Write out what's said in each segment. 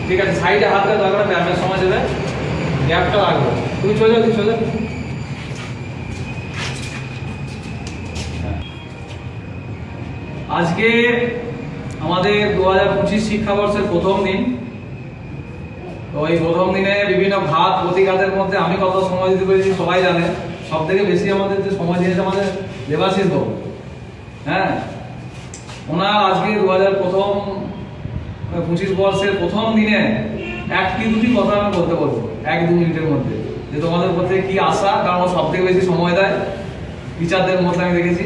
ঠিক আছে, সাইডে হাত দেওয়া দরকার, ব্যায়ামের সময় দেবে, গ্যাপটা লাগবে। তুমি চলে যাও, চলে যাও। আজকে আমাদের 2025 শিক্ষাবর্ষের প্রথম দিন। তো এই প্রথম দিনে বিভিন্ন ঘাত প্রতিঘাতের মধ্যে আমি কত সময় দিতে পেরেছি সবাই জানে। সব থেকে বেশি আমাদের যে সময় দিয়েছে আমাদের দেবাশিস বাবু। হ্যাঁ, ওনার আজকে 2025 বর্ষের প্রথম দিনে একটি দুটি কথা আমি বলতে বলবো 1-2 মিনিটের মধ্যে, যে তোমাদের মধ্যে কি আশা, কারণ ও সব থেকে বেশি সময় দেয় টিচারদের মধ্যে আমি দেখেছি।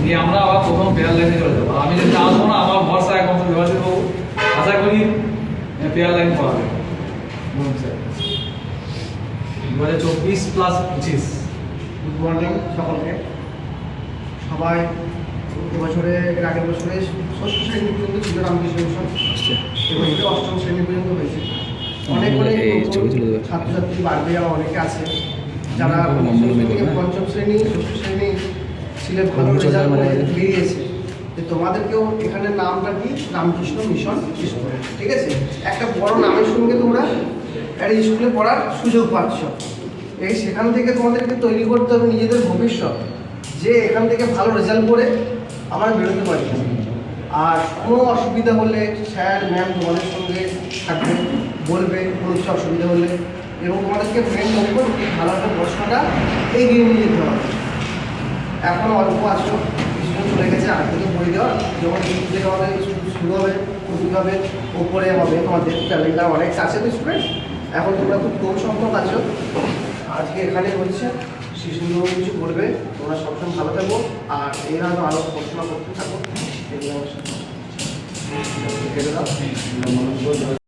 নিয়ে আমরা আবার প্রথম পেয়ার লাইনে চলে যাবো। আমি যদি আসবো না, আমার ভরসা একমাত্র দেবাশিস বাবু, আশা করি পেয়ার লাইন পড়াবে। 2024+25। গুড মর্নিং সকলকে। সবাই এবছরে আগের বছরে ষষ্ঠ শ্রেণী পর্যন্ত ছিল রামকৃষ্ণ মিশন, এবছরে অষ্টম শ্রেণী পর্যন্ত হয়েছে। অনেক অনেক ছাত্রছাত্রী বাড়বে, অনেকে আছে যারা পঞ্চম শ্রেণী ষষ্ঠ শ্রেণী ছিল, ভালো রেজাল্ট করে বেরিয়েছে। যে তোমাদেরকেও এখানে নামটা কি রামকৃষ্ণ মিশন স্কুল, ঠিক আছে? একটা বড় নামের সঙ্গে তোমরা একটা স্কুলে পড়ার সুযোগ পাচ্ছ। এই সেখান থেকে তোমাদেরকে তৈরি করতে হবে নিজেদের ভবিষ্যৎ, যে এখান থেকে ভালো রেজাল্ট করে আমরা বেরোতে পারি। আর কোনো অসুবিধা হলে স্যার ম্যাম তোমাদের সঙ্গে থাকবে, বলবে কোনো কিছু অসুবিধা হলে, এবং তোমাদেরকে মেন লক্ষ্য ভালো একটা পড়াশোনাটা এগিয়ে নিয়ে যেতে হবে। এখন অল্প আছো, কিছুজন চলে গেছে, আর থেকে বই দেওয়া যখন থেকে আমাদের শুরু হবে, শুরু হবে ওপরে হবে, তোমাদের ট্যালেন্টটা অনেক আছে তো স্টুডেন্ট। এখন তোমরা খুব কম সংখ্যক আছো। আজকে এখানে হচ্ছে শিশুগুলো কিছু করবে, তোমরা সবসময় ভালো থাকবো, আর এরা আরও পড়াশোনা করতে থাকো। এগুলো আমার সাথে